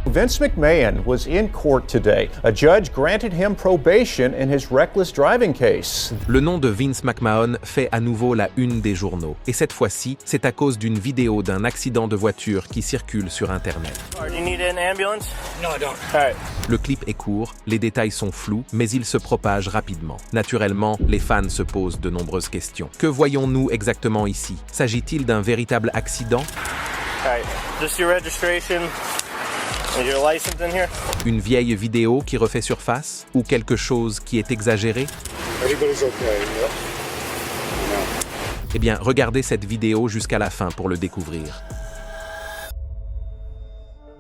Vince McMahon was in court today. A judge granted him probation in his reckless driving case. Le nom de Vince McMahon fait à nouveau la une des journaux. Et cette fois-ci, c'est à cause d'une vidéo d'un accident de voiture qui circule sur Internet. Do you need an ambulance? No, I don't. All right. Le clip est court, les détails sont flous, mais il se propage rapidement. Naturellement, les fans se posent de nombreuses questions. Que voyons-nous exactement ici? S'agit-il d'un véritable accident? All right. Just your registration. Is your license in here? Une vieille vidéo qui refait surface? Ou quelque chose qui est exagéré? Everybody's okay. Eh bien, regardez cette vidéo jusqu'à la fin pour le découvrir.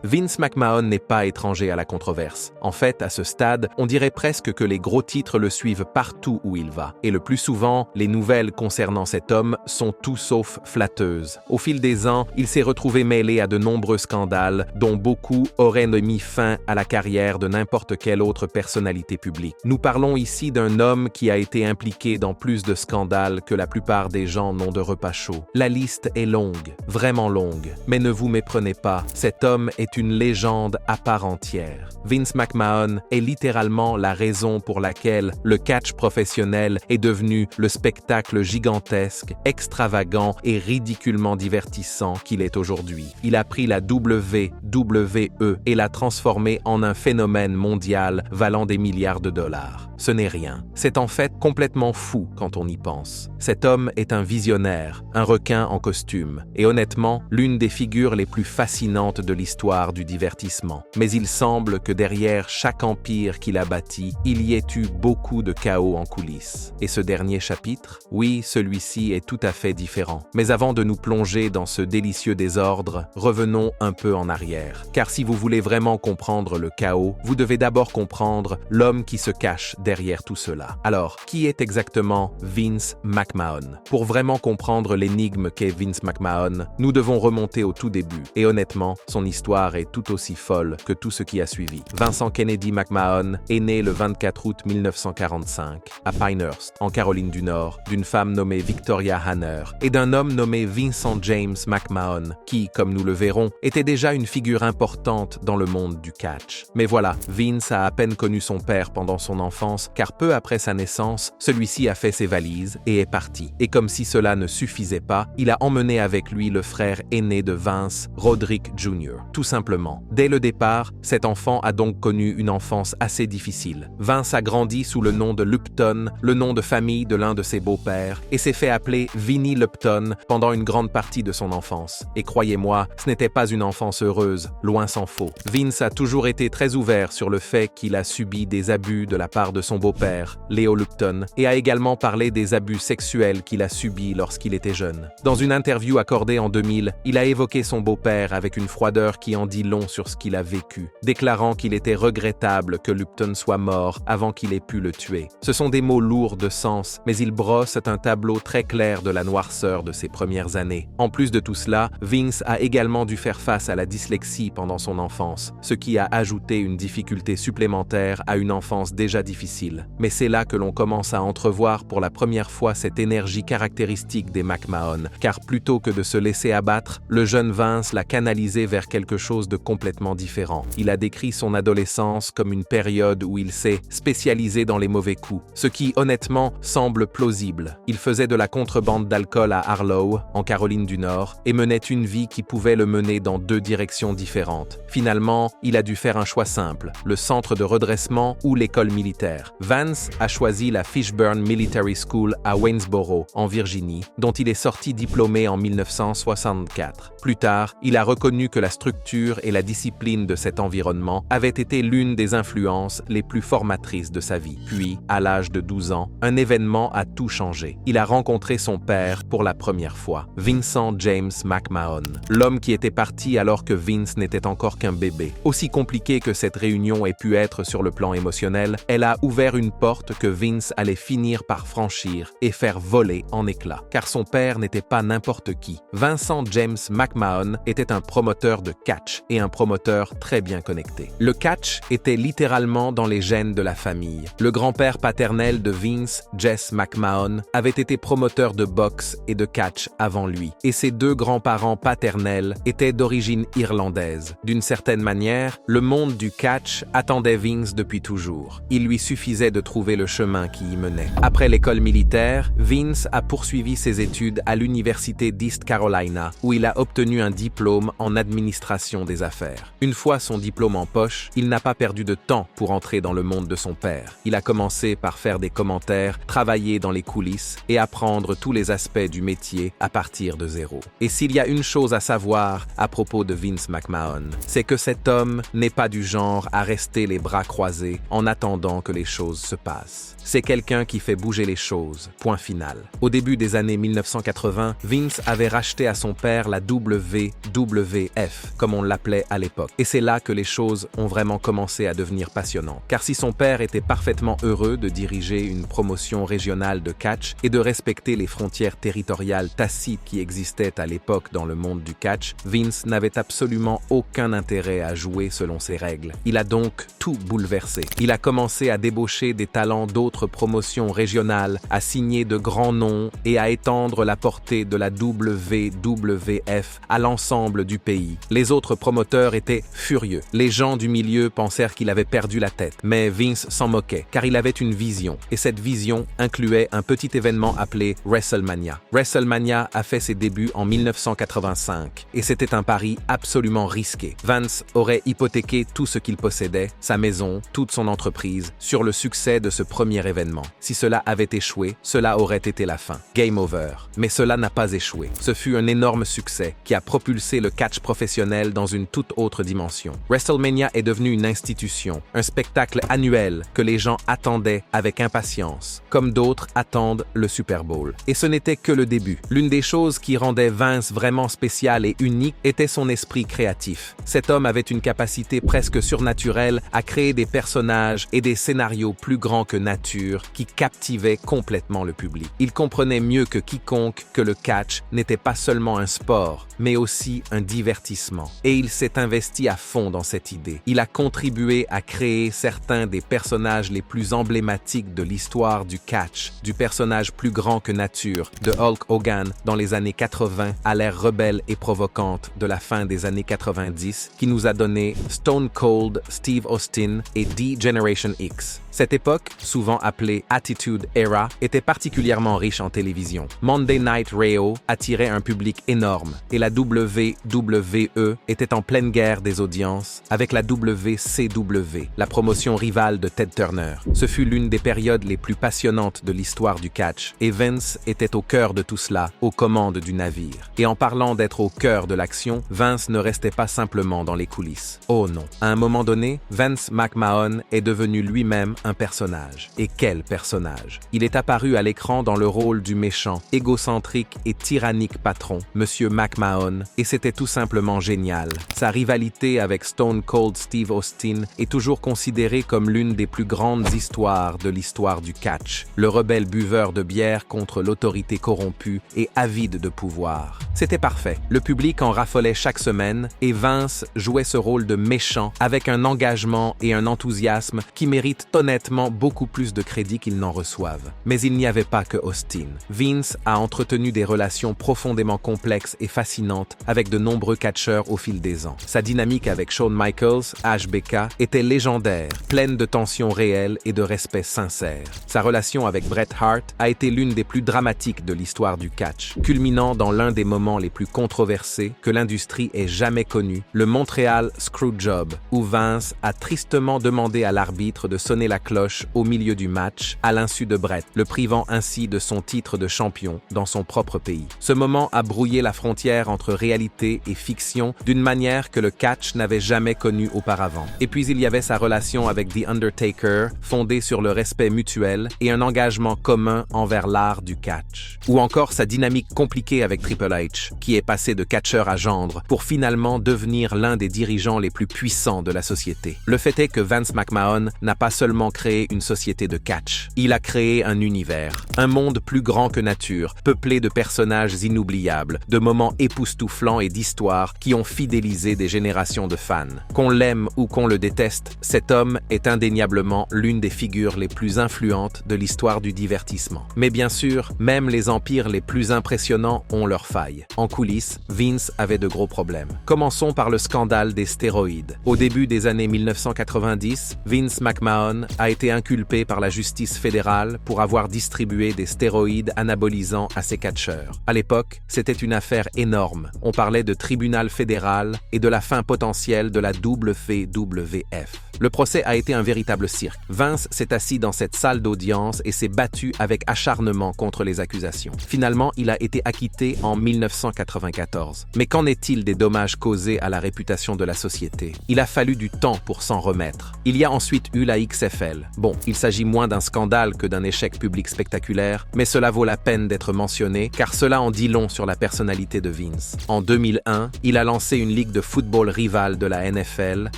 Vince McMahon n'est pas étranger à la controverse. En fait, à ce stade, on dirait presque que les gros titres le suivent partout où il va. Et le plus souvent, les nouvelles concernant cet homme sont tout sauf flatteuses. Au fil des ans, il s'est retrouvé mêlé à de nombreux scandales, dont beaucoup auraient mis fin à la carrière de n'importe quelle autre personnalité publique. Nous parlons ici d'un homme qui a été impliqué dans plus de scandales que la plupart des gens n'ont de repas chauds. La liste est longue, vraiment longue. Mais ne vous méprenez pas, cet homme est une légende à part entière. Vince McMahon est littéralement la raison pour laquelle le catch professionnel est devenu le spectacle gigantesque, extravagant et ridiculement divertissant qu'il est aujourd'hui. Il a pris la WWE et l'a transformée en un phénomène mondial valant des milliards de dollars. Ce n'est rien. C'est en fait complètement fou quand on y pense. Cet homme est un visionnaire, un requin en costume, et honnêtement, l'une des figures les plus fascinantes de l'histoire du divertissement. Mais il semble que derrière chaque empire qu'il a bâti, il y ait eu beaucoup de chaos en coulisses. Et ce dernier chapitre? Oui, celui-ci est tout à fait différent. Mais avant de nous plonger dans ce délicieux désordre, revenons un peu en arrière. Car si vous voulez vraiment comprendre le chaos, vous devez d'abord comprendre l'homme qui se cache derrière tout cela. Alors, qui est exactement Vince McMahon? Pour vraiment comprendre l'énigme qu'est Vince McMahon, nous devons remonter au tout début. Et honnêtement, son histoire est tout aussi folle que tout ce qui a suivi. Vincent Kennedy McMahon est né le 24 août 1945 à Pinehurst, en Caroline du Nord, d'une femme nommée Victoria Hanner et d'un homme nommé Vincent James McMahon, qui, comme nous le verrons, était déjà une figure importante dans le monde du catch. Mais voilà, Vince a à peine connu son père pendant son enfance, car peu après sa naissance, celui-ci a fait ses valises et est parti. Et comme si cela ne suffisait pas, il a emmené avec lui le frère aîné de Vince, Roderick Jr. Tout simplement. Dès le départ, cet enfant a donc connu une enfance assez difficile. Vince a grandi sous le nom de Lupton, le nom de famille de l'un de ses beaux-pères, et s'est fait appeler Vinnie Lupton pendant une grande partie de son enfance. Et croyez-moi, ce n'était pas une enfance heureuse, loin s'en faut. Vince a toujours été très ouvert sur le fait qu'il a subi des abus de la part de son beau-père, Leo Lupton, et a également parlé des abus sexuels qu'il a subis lorsqu'il était jeune. Dans une interview accordée en 2000, il a évoqué son beau-père avec une froideur qui en dit long sur ce qu'il a vécu, déclarant qu'il était regrettable que Lupton soit mort avant qu'il ait pu le tuer. Ce sont des mots lourds de sens, mais ils brossent un tableau très clair de la noirceur de ses premières années. En plus de tout cela, Vince a également dû faire face à la dyslexie pendant son enfance, ce qui a ajouté une difficulté supplémentaire à une enfance déjà difficile. Mais c'est là que l'on commence à entrevoir pour la première fois cette énergie caractéristique des McMahon, car plutôt que de se laisser abattre, le jeune Vince l'a canalisé vers quelque chose de complètement différent. Il a décrit son adolescence comme une période où il s'est spécialisé dans les mauvais coups, ce qui honnêtement semble plausible. Il faisait de la contrebande d'alcool à Harlow, en Caroline du Nord, et menait une vie qui pouvait le mener dans deux directions différentes. Finalement, il a dû faire un choix simple, le centre de redressement ou l'école militaire. Vance a choisi la Fishburne Military School à Waynesboro, en Virginie, dont il est sorti diplômé en 1964. Plus tard, il a reconnu que la structure et la discipline de cet environnement avaient été l'une des influences les plus formatrices de sa vie. Puis, à l'âge de 12 ans, un événement a tout changé. Il a rencontré son père pour la première fois, Vincent James McMahon, l'homme qui était parti alors que Vince n'était encore qu'un bébé. Aussi compliquée que cette réunion ait pu être sur le plan émotionnel, elle a ouvert ouvert une porte que Vince allait finir par franchir et faire voler en éclats. Car son père n'était pas n'importe qui. Vincent James McMahon était un promoteur de catch et un promoteur très bien connecté. Le catch était littéralement dans les gènes de la famille. Le grand-père paternel de Vince, Jess McMahon, avait été promoteur de boxe et de catch avant lui. Et ses deux grands-parents paternels étaient d'origine irlandaise. D'une certaine manière, le monde du catch attendait Vince depuis toujours. Il lui suffisait de trouver le chemin qui y menait. Après l'école militaire, Vince a poursuivi ses études à l'université d'East Carolina, où il a obtenu un diplôme en administration des affaires. Une fois son diplôme en poche, il n'a pas perdu de temps pour entrer dans le monde de son père. Il a commencé par faire des commentaires, travailler dans les coulisses et apprendre tous les aspects du métier à partir de zéro. Et s'il y a une chose à savoir à propos de Vince McMahon, c'est que cet homme n'est pas du genre à rester les bras croisés en attendant que les choses se passent. C'est quelqu'un qui fait bouger les choses, point final. Au début des années 1980, Vince avait racheté à son père la WWF, comme on l'appelait à l'époque. Et c'est là que les choses ont vraiment commencé à devenir passionnantes. Car si son père était parfaitement heureux de diriger une promotion régionale de catch et de respecter les frontières territoriales tacites qui existaient à l'époque dans le monde du catch, Vince n'avait absolument aucun intérêt à jouer selon ses règles. Il a donc tout bouleversé. Il a commencé à débaucher des talents d'autres promotions régionales, à signer de grands noms et à étendre la portée de la WWF à l'ensemble du pays. Les autres promoteurs étaient furieux. Les gens du milieu pensèrent qu'il avait perdu la tête, mais Vince s'en moquait, car il avait une vision, et cette vision incluait un petit événement appelé WrestleMania. WrestleMania a fait ses débuts en 1985, et c'était un pari absolument risqué. Vince aurait hypothéqué tout ce qu'il possédait, sa maison, toute son entreprise, sur le succès de ce premier événement. Si cela avait échoué, cela aurait été la fin. Game over. Mais cela n'a pas échoué. Ce fut un énorme succès qui a propulsé le catch professionnel dans une toute autre dimension. WrestleMania est devenu une institution, un spectacle annuel que les gens attendaient avec impatience, comme d'autres attendent le Super Bowl. Et ce n'était que le début. L'une des choses qui rendait Vince vraiment spécial et unique était son esprit créatif. Cet homme avait une capacité presque surnaturelle à créer des personnages et des scénarios plus grands que nature qui captivait complètement le public. Il comprenait mieux que quiconque que le catch n'était pas seulement un sport, mais aussi un divertissement. Et il s'est investi à fond dans cette idée. Il a contribué à créer certains des personnages les plus emblématiques de l'histoire du catch, du personnage plus grand que nature, de Hulk Hogan dans les années 80 à l'ère rebelle et provocante de la fin des années 90, qui nous a donné Stone Cold, Steve Austin et D-Generation X. Cette époque, souvent appelée Attitude Era, était particulièrement riche en télévision. Monday Night Raw attirait un public énorme et la WWE était en pleine guerre des audiences avec la WCW, la promotion rivale de Ted Turner. Ce fut l'une des périodes les plus passionnantes de l'histoire du catch et Vince était au cœur de tout cela, aux commandes du navire. Et en parlant d'être au cœur de l'action, Vince ne restait pas simplement dans les coulisses. Oh non. À un moment donné, Vince McMahon est devenu lui-même un personnage. Et quel personnage! Il est apparu à l'écran dans le rôle du méchant, égocentrique et tyrannique patron, Monsieur McMahon, et c'était tout simplement génial. Sa rivalité avec Stone Cold Steve Austin est toujours considérée comme l'une des plus grandes histoires de l'histoire du catch. Le rebelle buveur de bière contre l'autorité corrompue et avide de pouvoir. C'était parfait. Le public en raffolait chaque semaine et Vince jouait ce rôle de méchant avec un engagement et un enthousiasme qui méritent honnêtement beaucoup plus de crédit qu'ils n'en reçoivent. Mais il n'y avait pas que Austin. Vince a entretenu des relations profondément complexes et fascinantes avec de nombreux catcheurs au fil des ans. Sa dynamique avec Shawn Michaels, HBK, était légendaire, pleine de tensions réelles et de respect sincère. Sa relation avec Bret Hart a été l'une des plus dramatiques de l'histoire du catch, culminant dans l'un des moments les plus controversés que l'industrie ait jamais connu, le Montreal Screwjob, où Vince a tristement demandé à l'arbitre de sonner la cloche au milieu du match à l'insu de Bret, le privant ainsi de son titre de champion dans son propre pays. Ce moment a brouillé la frontière entre réalité et fiction d'une manière que le catch n'avait jamais connue auparavant. Et puis il y avait sa relation avec The Undertaker, fondée sur le respect mutuel et un engagement commun envers l'art du catch. Ou encore sa dynamique compliquée avec Triple H, qui est passé de catcheur à gendre pour finalement devenir l'un des dirigeants les plus puissants de la société. Le fait est que Vince McMahon n'a pas seulement créé une société de catch. Il a créé un univers, un monde plus grand que nature, peuplé de personnages inoubliables, de moments époustouflants et d'histoires qui ont fidélisé des générations de fans. Qu'on l'aime ou qu'on le déteste, cet homme est indéniablement l'une des figures les plus influentes de l'histoire du divertissement. Mais bien sûr, même les empires les plus impressionnants ont leurs failles. En coulisses, Vince avait de gros problèmes. Commençons par le scandale des stéroïdes. Au début des années 1990, Vince McMahon a été inculpé par la justice fédérale pour avoir distribué des stéroïdes anabolisants à ses catcheurs. À l'époque, c'était une affaire énorme. On parlait de tribunal fédéral et de la fin potentielle de la WWF. Le procès a été un véritable cirque. Vince s'est assis dans cette salle d'audience et s'est battu avec acharnement contre les accusations. Finalement, il a été acquitté en 1994. Mais qu'en est-il des dommages causés à la réputation de la société? Il a fallu du temps pour s'en remettre. Il y a ensuite eu la XFL. Bon, il s'agit moins d'un scandale que d'un échec public spectaculaire, mais cela vaut la peine d'être mentionné car cela en dit long sur la personnalité de Vince. En 2001, il a lancé une ligue de football rivale de la NFL,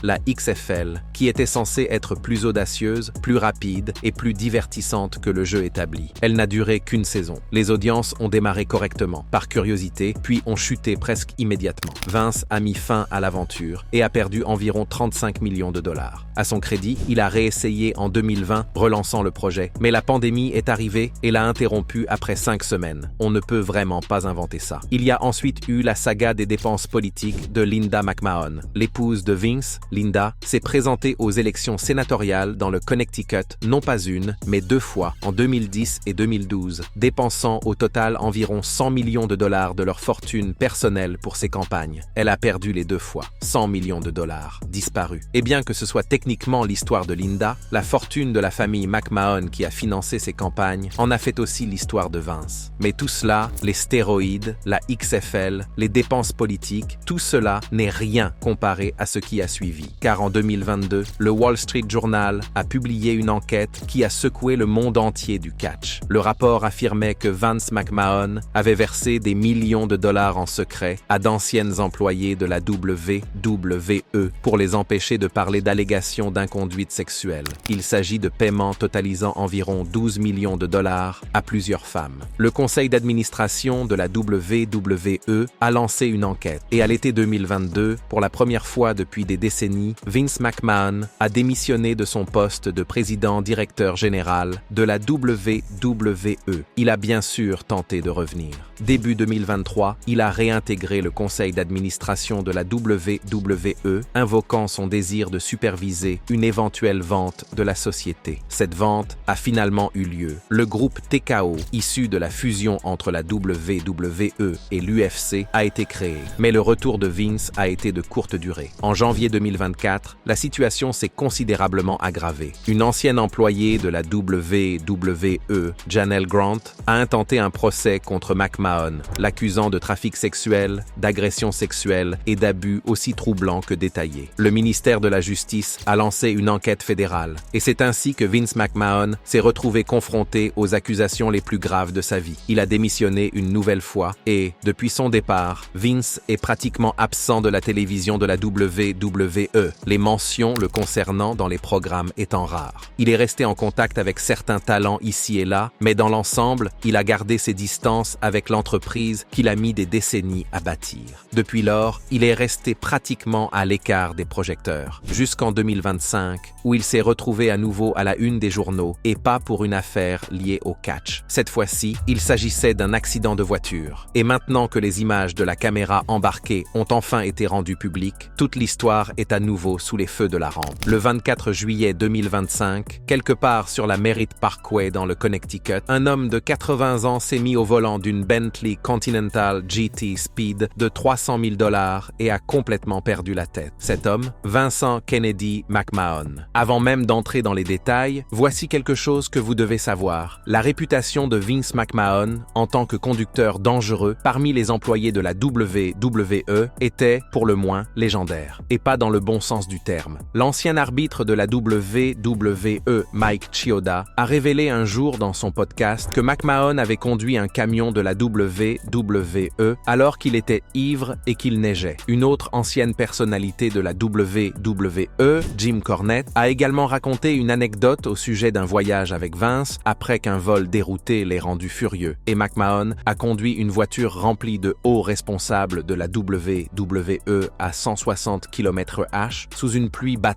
la XFL, qui était censée être plus audacieuse, plus rapide et plus divertissante que le jeu établi. Elle n'a duré qu'une saison. Les audiences ont démarré correctement, par curiosité, puis ont chuté presque immédiatement. Vince a mis fin à l'aventure et a perdu environ 35 millions de dollars. À son crédit, il a réessayé en 2020, relançant le projet, mais la pandémie est arrivée et l'a interrompu après 5 semaines. On ne peut vraiment pas inventer ça. Il y a ensuite eu la saga des dépenses politiques de Linda McMahon. L'épouse de Vince, Linda, s'est présentée aux élections sénatoriales dans le Connecticut, non pas une, mais 2 fois, en 2010 et 2012, dépensant au total environ 100 millions de dollars de leur fortune personnelle pour ses campagnes. Elle a perdu les 2 fois, 100 millions de dollars, disparus. Et bien que ce soit techniquement l'histoire de Linda, la fortune de la famille McMahon qui a financé ses campagnes en a fait aussi l'histoire de Vince. Mais tout cela, les stéroïdes, la XFL, les dépenses politiques, tout cela n'est rien comparé à ce qui a suivi. Car en 2022, le Wall Street Journal a publié une enquête qui a secoué le monde entier du catch. Le rapport affirmait que Vince McMahon avait versé des millions de dollars en secret à d'anciennes employées de la WWE pour les empêcher de parler d'allégations d'inconduite sexuelle. Il s'agit de paiements totalisant environ 12 millions de dollars à plusieurs femmes. Le conseil d'administration de la WWE a lancé une enquête et à l'été 2022, pour la première fois depuis des décennies, Vince McMahon a démissionné de son poste de président-directeur général de la WWE. Il a bien sûr tenté de revenir. Début 2023, il a réintégré le conseil d'administration de la WWE, invoquant son désir de superviser une éventuelle vente de la société. Cette vente a finalement eu lieu. Le groupe TKO, issu de la fusion entre la WWE et l'UFC, a été créé. Mais le retour de Vince a été de courte durée. En janvier 2024, la situation s'est considérablement aggravée. Une ancienne employée de la WWE, Janelle Grant, a intenté un procès contre McMahon, l'accusant de trafic sexuel, d'agression sexuelle et d'abus aussi troublants que détaillés. Le ministère de la Justice a lancé une enquête fédérale, et c'est ainsi que Vince McMahon s'est retrouvé confronté aux accusations les plus graves de sa vie. Il a démissionné une nouvelle fois et, depuis son départ, Vince est pratiquement absent de la télévision de la WWE, les mentions le concernant dans les programmes étant rares. Il est resté en contact avec certains talents ici et là, mais dans l'ensemble, il a gardé ses distances avec l'entreprise qu'il a mis des décennies à bâtir. Depuis lors, il est resté pratiquement à l'écart des projecteurs, jusqu'en 2025, où il s'est retrouvé à nouveau à la une des journaux, et pas pour une affaire liée au catch. Cette fois-ci, il s'agissait d'un accident de voiture. Et maintenant que les images de la caméra embarquée ont enfin été rendues publiques, toute l'histoire est à nouveau sous les feux de la rampe. Le 24 juillet 2025, quelque part sur la Merritt Parkway dans le Connecticut, un homme de 80 ans s'est mis au volant d'une Bentley Continental GT Speed de 300 000 $ et a complètement perdu la tête. Cet homme, Vincent Kennedy McMahon. Avant même d'entrer dans les détails, voici quelque chose que vous devez savoir. La réputation de Vince McMahon en tant que conducteur dangereux parmi les employés de la WWE était, pour le moins, légendaire. Et pas dans le bon sens du terme. L'ancien arbitre de la WWE, Mike Chioda, a révélé un jour dans son podcast que McMahon avait conduit un camion de la WWE alors qu'il était ivre et qu'il neigeait. Une autre ancienne personnalité de la WWE, Jim Cornette, a également raconté une anecdote au sujet d'un voyage avec Vince après qu'un vol dérouté l'ait rendu furieux. Et McMahon a conduit une voiture remplie de hauts responsables de la WWE à 160 km/h sous une pluie battante,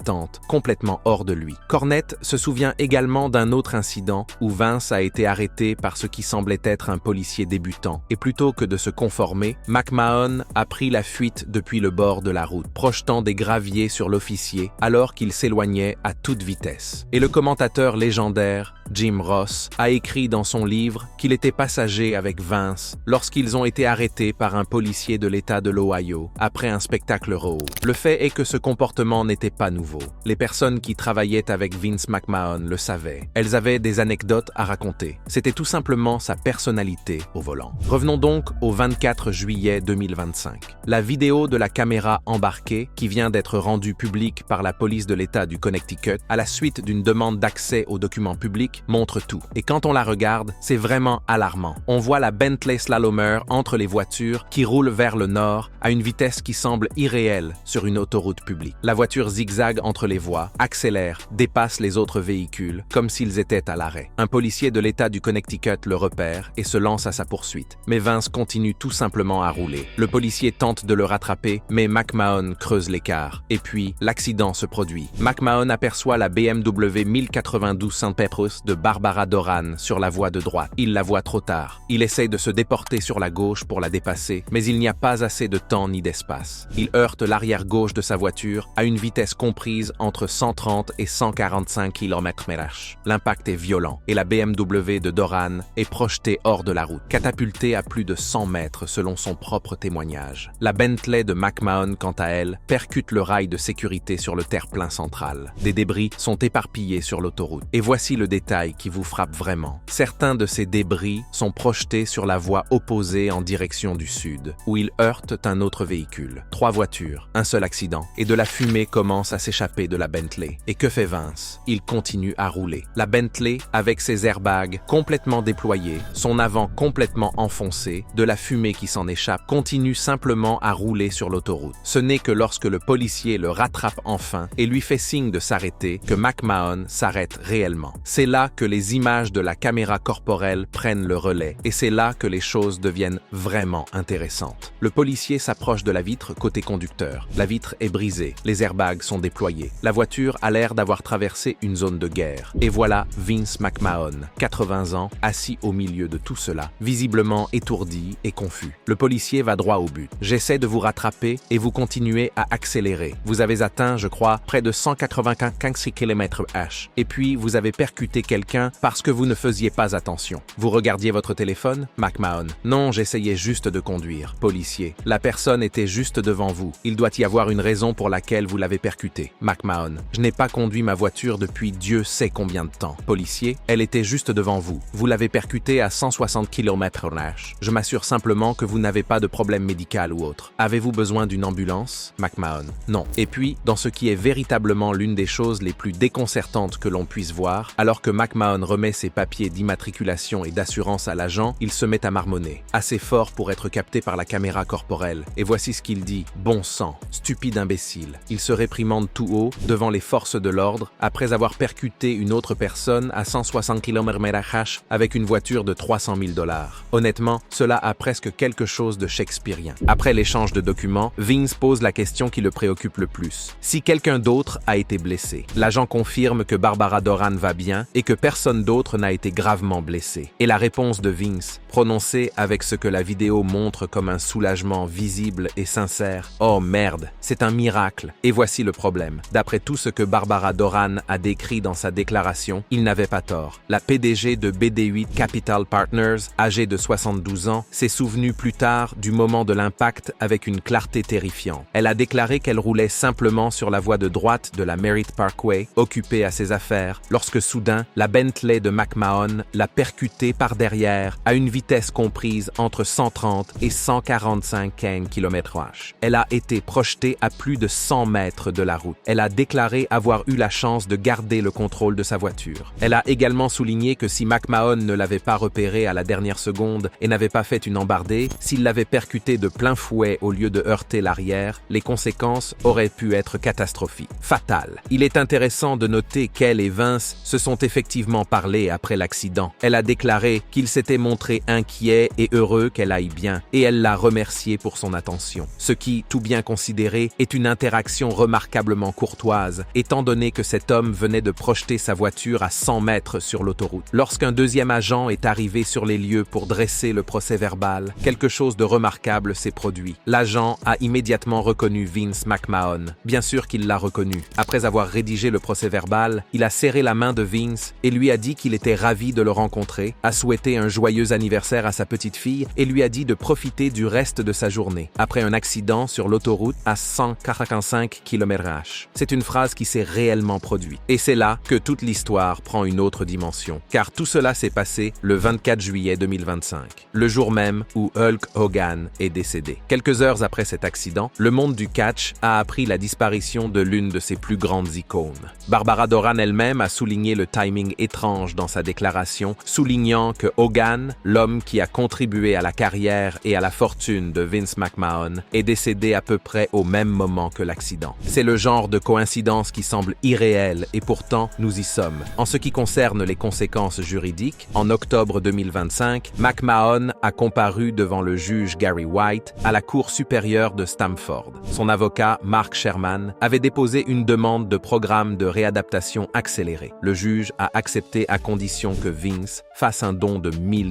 complètement hors de lui. Cornette se souvient également d'un autre incident où Vince a été arrêté par ce qui semblait être un policier débutant. Et plutôt que de se conformer, McMahon a pris la fuite depuis le bord de la route, projetant des graviers sur l'officier alors qu'il s'éloignait à toute vitesse. Et le commentateur légendaire, Jim Ross, a écrit dans son livre qu'il était passager avec Vince lorsqu'ils ont été arrêtés par un policier de l'État de l'Ohio après un spectacle Raw. Le fait est que ce comportement n'était pas nouveau. Les personnes qui travaillaient avec Vince McMahon le savaient. Elles avaient des anecdotes à raconter. C'était tout simplement sa personnalité au volant. Revenons donc au 24 juillet 2025. La vidéo de la caméra embarquée, qui vient d'être rendue publique par la police de l'État du Connecticut à la suite d'une demande d'accès aux documents publics, montre tout. Et quand on la regarde, c'est vraiment alarmant. On voit la Bentley Slalomer entre les voitures qui roule vers le nord à une vitesse qui semble irréelle sur une autoroute publique. La voiture zigzague entre les voies, accélère, dépasse les autres véhicules, comme s'ils étaient à l'arrêt. Un policier de l'État du Connecticut le repère et se lance à sa poursuite. Mais Vince continue tout simplement à rouler. Le policier tente de le rattraper, mais McMahon creuse l'écart. Et puis, l'accident se produit. McMahon aperçoit la BMW 1092 St. Petrus de Barbara Doran sur la voie de droite. Il la voit trop tard. Il essaye de se déporter sur la gauche pour la dépasser, mais il n'y a pas assez de temps ni d'espace. Il heurte l'arrière gauche de sa voiture à une vitesse comprise entre 130 et 145 km/h. L'impact est violent et la BMW de Doran est projetée hors de la route, catapultée à plus de 100 mètres selon son propre témoignage. La Bentley de McMahon, quant à elle, percute le rail de sécurité sur le terre-plein central. Des débris sont éparpillés sur l'autoroute. Et voici le détail qui vous frappe vraiment. Certains de ces débris sont projetés sur la voie opposée en direction du sud, où ils heurtent un autre véhicule. 3 voitures, un seul accident, et de la fumée commence à s'échapper de la Bentley. Et que fait Vince? Il continue à rouler. La Bentley, avec ses airbags complètement déployés, son avant complètement enfoncé, de la fumée qui s'en échappe, continue simplement à rouler sur l'autoroute. Ce n'est que lorsque le policier le rattrape enfin et lui fait signe de s'arrêter que McMahon s'arrête réellement. C'est là que les images de la caméra corporelle prennent le relais, et c'est là que les choses deviennent vraiment intéressantes. Le policier s'approche de la vitre côté conducteur. La vitre est brisée, les airbags sont déployés. La voiture a l'air d'avoir traversé une zone de guerre. Et voilà Vince McMahon, 80 ans, assis au milieu de tout cela, visiblement étourdi et confus. Le policier va droit au but. J'essaie de vous rattraper et vous continuez à accélérer. Vous avez atteint, je crois, près de 195 km/h. Et puis, vous avez percuté quelqu'un parce que vous ne faisiez pas attention. Vous regardiez votre téléphone? McMahon. Non, j'essayais juste de conduire. Policier. La personne était juste devant vous. Il doit y avoir une raison pour laquelle vous l'avez percuté. McMahon. Je n'ai pas conduit ma voiture depuis Dieu sait combien de temps. Policier. Elle était juste devant vous. Vous l'avez percutée à 160 km/h. Je m'assure simplement que vous n'avez pas de problème médical ou autre. Avez-vous besoin d'une ambulance? McMahon. Non. Et puis, dans ce qui est véritablement l'une des choses les plus déconcertantes que l'on puisse voir, alors que McMahon remet ses papiers d'immatriculation et d'assurance à l'agent, il se met à marmonner, assez fort pour être capté par la caméra corporelle. Et voici ce qu'il dit. Bon sang, stupide imbécile. Il se réprimande tout haut devant les forces de l'ordre après avoir percuté une autre personne à 160 km/h avec une voiture de 300 000 $. Honnêtement, cela a presque quelque chose de shakespearien. Après l'échange de documents, Vince pose la question qui le préoccupe le plus. Si quelqu'un d'autre a été blessé, l'agent confirme que Barbara Doran va bien et que personne d'autre n'a été gravement blessé. Et la réponse de Vince, prononcée avec ce que la vidéo montre comme un soulagement visible et sincère. Oh merde, c'est un miracle. Et voici le problème. D'après tout ce que Barbara Doran a décrit dans sa déclaration, il n'avait pas tort. La PDG de BD8 Capital Partners, âgée de 72 ans, s'est souvenue plus tard du moment de l'impact avec une clarté terrifiante. Elle a déclaré qu'elle roulait simplement sur la voie de droite de la Merritt Parkway, occupée à ses affaires, lorsque soudain, la la Bentley de McMahon l'a percutée par derrière à une vitesse comprise entre 130 et 145 km/h. Elle a été projetée à plus de 100 mètres de la route. Elle a déclaré avoir eu la chance de garder le contrôle de sa voiture. Elle a également souligné que si McMahon ne l'avait pas repérée à la dernière seconde et n'avait pas fait une embardée, s'il l'avait percutée de plein fouet au lieu de heurter l'arrière, les conséquences auraient pu être catastrophiques, fatales. Il est intéressant de noter qu'elle et Vince se sont effectivement parlé après l'accident. Elle a déclaré qu'il s'était montré inquiet et heureux qu'elle aille bien, et elle l'a remercié pour son attention. Ce qui, tout bien considéré, est une interaction remarquablement courtoise, étant donné que cet homme venait de projeter sa voiture à 100 mètres sur l'autoroute. Lorsqu'un deuxième agent est arrivé sur les lieux pour dresser le procès-verbal, quelque chose de remarquable s'est produit. L'agent a immédiatement reconnu Vince McMahon. Bien sûr qu'il l'a reconnu. Après avoir rédigé le procès-verbal, il a serré la main de Vince et lui a dit qu'il était ravi de le rencontrer, a souhaité un joyeux anniversaire à sa petite fille et lui a dit de profiter du reste de sa journée, après un accident sur l'autoroute à 145 km/h. C'est une phrase qui s'est réellement produite. Et c'est là que toute l'histoire prend une autre dimension, car tout cela s'est passé le 24 juillet 2025, le jour même où Hulk Hogan est décédé. Quelques heures après cet accident, le monde du catch a appris la disparition de l'une de ses plus grandes icônes. Barbara Doran elle-même a souligné le timing étrange dans sa déclaration, soulignant que Hogan, l'homme qui a contribué à la carrière et à la fortune de Vince McMahon, est décédé à peu près au même moment que l'accident. C'est le genre de coïncidence qui semble irréelle et pourtant nous y sommes. En ce qui concerne les conséquences juridiques, en octobre 2025, McMahon a comparu devant le juge Gary White à la Cour supérieure de Stamford. Son avocat, Mark Sherman, avait déposé une demande de programme de réadaptation accélérée. Le juge a accepté à condition que Vince fasse un don de $1000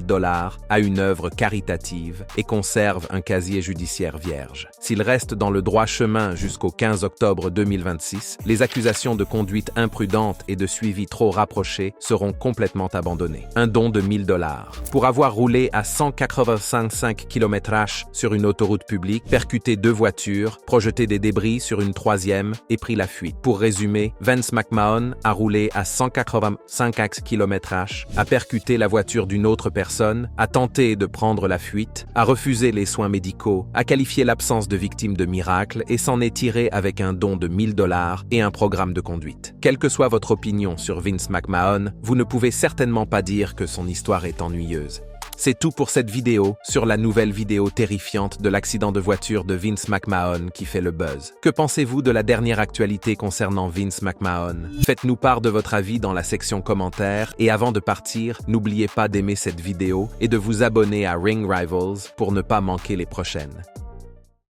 à une œuvre caritative et conserve un casier judiciaire vierge. S'il reste dans le droit chemin jusqu'au 15 octobre 2026, les accusations de conduite imprudente et de suivi trop rapproché seront complètement abandonnées. Un don de $1000. Pour avoir roulé à 185 km/h sur une autoroute publique, percuté 2 voitures, projeté des débris sur une troisième et pris la fuite. Pour résumer, Vince McMahon a roulé à 185 km/h, a percuté la voiture d'une autre personne, a tenté de prendre la fuite, a refusé les soins médicaux, a qualifié l'absence de victime de miracle et s'en est tiré avec un don de $1000 et un programme de conduite. Quelle que soit votre opinion sur Vince McMahon, vous ne pouvez certainement pas dire que son histoire est ennuyeuse. C'est tout pour cette vidéo sur la nouvelle vidéo terrifiante de l'accident de voiture de Vince McMahon qui fait le buzz. Que pensez-vous de la dernière actualité concernant Vince McMahon? Faites-nous part de votre avis dans la section commentaires et avant de partir, n'oubliez pas d'aimer cette vidéo et de vous abonner à Ring Rivals pour ne pas manquer les prochaines.